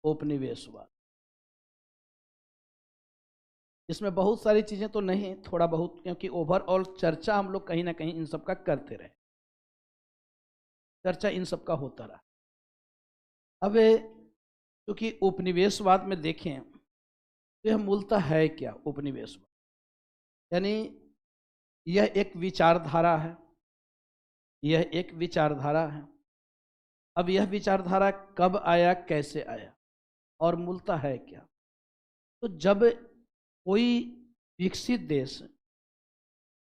उपनिवेशवाद। इसमें बहुत सारी चीजें तो नहीं, थोड़ा बहुत, क्योंकि ओवरऑल चर्चा हम लोग कहीं ना कहीं इन सब का करते रहे, चर्चा इन सब का होता रहा। अब क्योंकि उपनिवेशवाद में देखें तो यह मूलतः है क्या उपनिवेशवाद? यानी यह एक विचारधारा है, यह एक विचारधारा है। अब यह विचारधारा कब आया, कैसे आया और मूलतः है क्या? तो जब कोई विकसित देश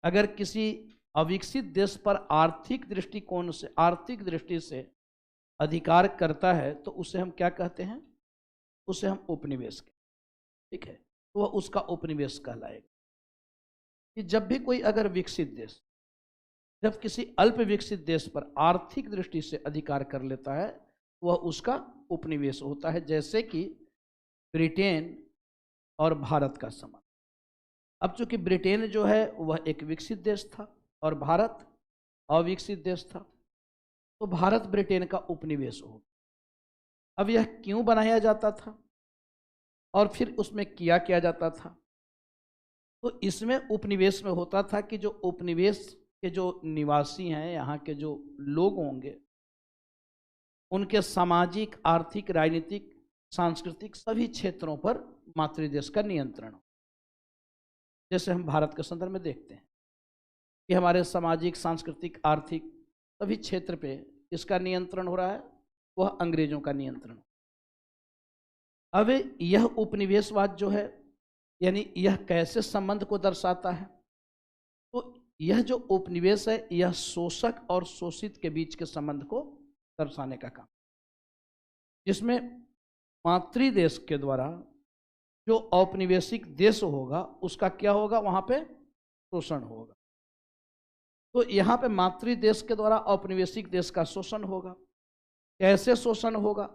अगर किसी अविकसित देश पर आर्थिक दृष्टिकोण से, आर्थिक दृष्टि से अधिकार करता है तो उसे हम क्या कहते हैं? उसे हम उपनिवेश कहते हैं। ठीक है, तो वह उसका उपनिवेश कहलाएगा। कि जब भी कोई अगर विकसित देश जब किसी अल्प विकसित देश पर आर्थिक दृष्टि से अधिकार कर लेता है, वह उसका उपनिवेश होता है। जैसे कि ब्रिटेन और भारत का संबंध। अब चूंकि ब्रिटेन जो है वह एक विकसित देश था और भारत अविकसित देश था, तो भारत ब्रिटेन का उपनिवेश हो। अब यह क्यों बनाया जाता था और फिर उसमें किया जाता था? तो इसमें उपनिवेश में होता था कि जो उपनिवेश के जो निवासी हैं, यहाँ के जो लोग होंगे, उनके सामाजिक, आर्थिक, राजनीतिक, सांस्कृतिक सभी क्षेत्रों पर मातृदेश का नियंत्रण हो। जैसे हम भारत के संदर्भ में देखते हैं कि हमारे सामाजिक, सांस्कृतिक, आर्थिक सभी क्षेत्र पे इसका नियंत्रण हो रहा है, वह अंग्रेजों का नियंत्रण। अब यह उपनिवेशवाद जो है, यानी यह कैसे संबंध को दर्शाता है? तो यह जो उपनिवेश है, यह शोषक और शोषित के बीच के संबंध को दर्शाने का काम, जिसमें मातृदेश के द्वारा जो औपनिवेशिक देश होगा उसका क्या होगा? वहां पे शोषण होगा। तो यहाँ पे मातृदेश के द्वारा औपनिवेशिक देश का शोषण होगा। कैसे शोषण होगा?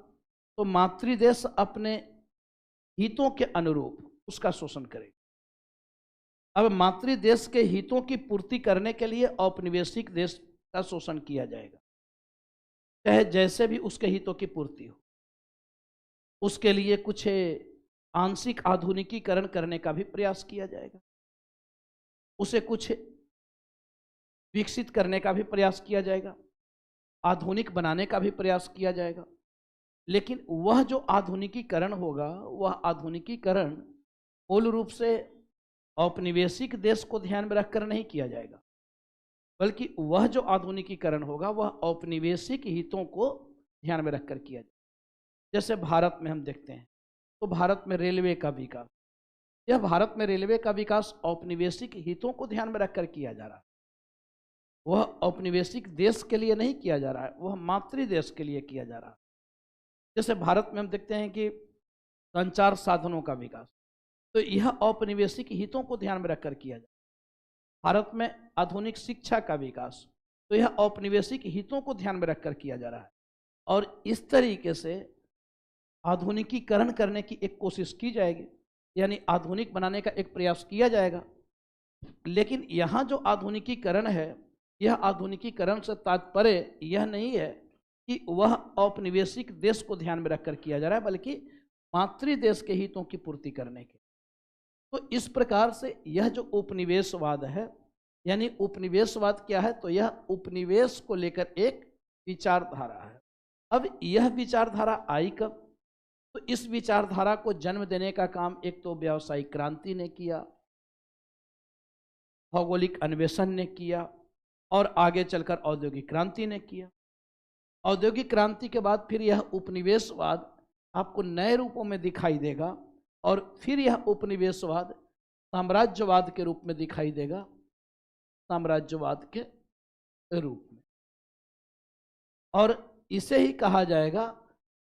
तो मातृदेश अपने हितों के अनुरूप उसका शोषण करेगा। अब मातृदेश के हितों की पूर्ति करने के लिए औपनिवेशिक देश का शोषण किया जाएगा, चाहे जैसे भी उसके हितों की पूर्ति हो। उसके लिए कुछ आंशिक आधुनिकीकरण करने का भी प्रयास किया जाएगा, उसे कुछ विकसित करने का भी प्रयास किया जाएगा, आधुनिक बनाने का भी प्रयास किया जाएगा। लेकिन वह जो आधुनिकीकरण होगा, वह आधुनिकीकरण मूल रूप से औपनिवेशिक देश को ध्यान में रखकर नहीं किया जाएगा, बल्कि वह जो आधुनिकीकरण होगा वह औपनिवेशिक हितों को ध्यान में रखकर किया जाएगा। जैसे भारत में हम देखते हैं तो भारत में रेलवे का विकास, यह भारत में रेलवे का विकास औपनिवेशिक हितों को ध्यान में रखकर किया जा रहा है। वह औपनिवेशिक देश के लिए नहीं किया जा रहा है, वह मातृदेश के लिए किया जा रहा है। जैसे भारत में हम देखते हैं कि संचार साधनों का विकास, तो यह औपनिवेशिक हितों को ध्यान में रखकर किया जाए। भारत में आधुनिक शिक्षा का विकास, तो यह औपनिवेशिक हितों को ध्यान में रखकर किया जा रहा है। और इस तरीके से आधुनिकीकरण करने की एक कोशिश की जाएगी, यानी आधुनिक बनाने का एक प्रयास किया जाएगा। लेकिन यहाँ जो आधुनिकीकरण है, यह आधुनिकीकरण से तात्पर्य यह नहीं है कि वह औपनिवेशिक देश को ध्यान में रखकर किया जा रहा है, बल्कि मातृदेश के हितों की पूर्ति करने के। तो इस प्रकार से यह जो उपनिवेशवाद है, यानी उपनिवेशवाद क्या है? तो यह उपनिवेश को लेकर एक विचारधारा है। अब यह विचारधारा आई कब? तो इस विचारधारा को जन्म देने का काम एक तो व्यावसायिक क्रांति ने किया, भौगोलिक अन्वेषण ने किया, और आगे चलकर औद्योगिक क्रांति ने किया। औद्योगिक क्रांति के बाद फिर यह उपनिवेशवाद आपको नए रूपों में दिखाई देगा, और फिर यह उपनिवेशवाद साम्राज्यवाद के रूप में दिखाई देगा, साम्राज्यवाद के रूप में। और इसे ही कहा जाएगा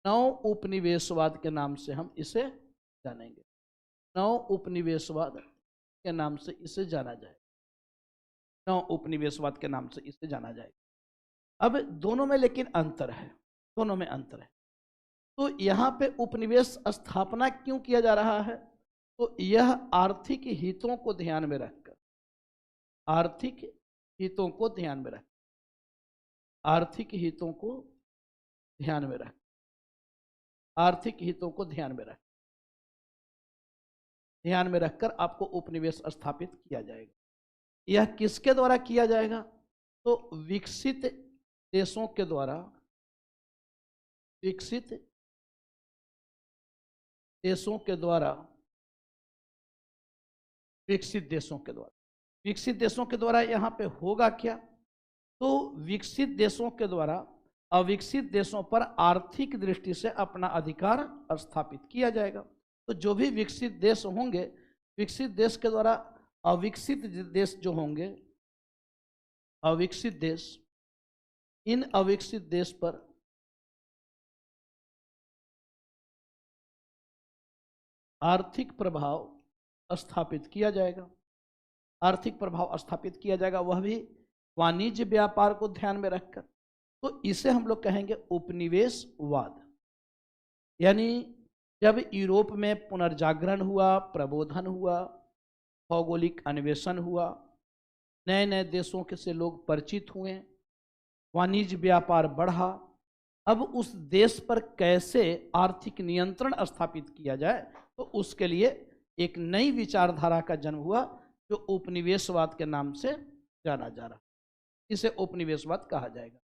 नव उपनिवेशवाद के नाम से हम इसे जानेंगे। नव उपनिवेशवाद के नाम से इसे जाना जाएगा, नव उपनिवेशवाद के नाम से इसे जाना जाएगा। अब दोनों में लेकिन अंतर है, दोनों में अंतर है। तो यहाँ पे उपनिवेश स्थापना क्यों किया जा रहा है? तो यह आर्थिक हितों को ध्यान में रखकर, आर्थिक हितों को ध्यान में रख, आर्थिक हितों को ध्यान में रख आर्थिक हितों को ध्यान में रखकर आपको उपनिवेश स्थापित किया जाएगा। यह किसके द्वारा किया जाएगा? तो विकसित देशों के द्वारा, विकसित देशों के द्वारा, विकसित देशों के द्वारा। विकसित देशों के द्वारा यहाँ पे होगा क्या? तो विकसित देशों के द्वारा अविकसित देशों पर आर्थिक दृष्टि से अपना अधिकार स्थापित किया जाएगा। तो जो भी विकसित देश होंगे, विकसित देश के द्वारा अविकसित देश जो होंगे, अविकसित देश, इन अविकसित देश पर आर्थिक प्रभाव स्थापित किया जाएगा। आर्थिक प्रभाव स्थापित किया जाएगा, वह भी वाणिज्य व्यापार को ध्यान में रखकर। तो इसे हम लोग कहेंगे उपनिवेशवाद। यानी जब यूरोप में पुनर्जागरण हुआ, प्रबोधन हुआ, भौगोलिक अन्वेषण हुआ, नए नए देशों के से लोग परिचित हुए, वाणिज्य व्यापार बढ़ा, अब उस देश पर कैसे आर्थिक नियंत्रण स्थापित किया जाए, तो उसके लिए एक नई विचारधारा का जन्म हुआ जो उपनिवेशवाद के नाम से जाना जा रहा। इसे उपनिवेशवाद कहा जाएगा।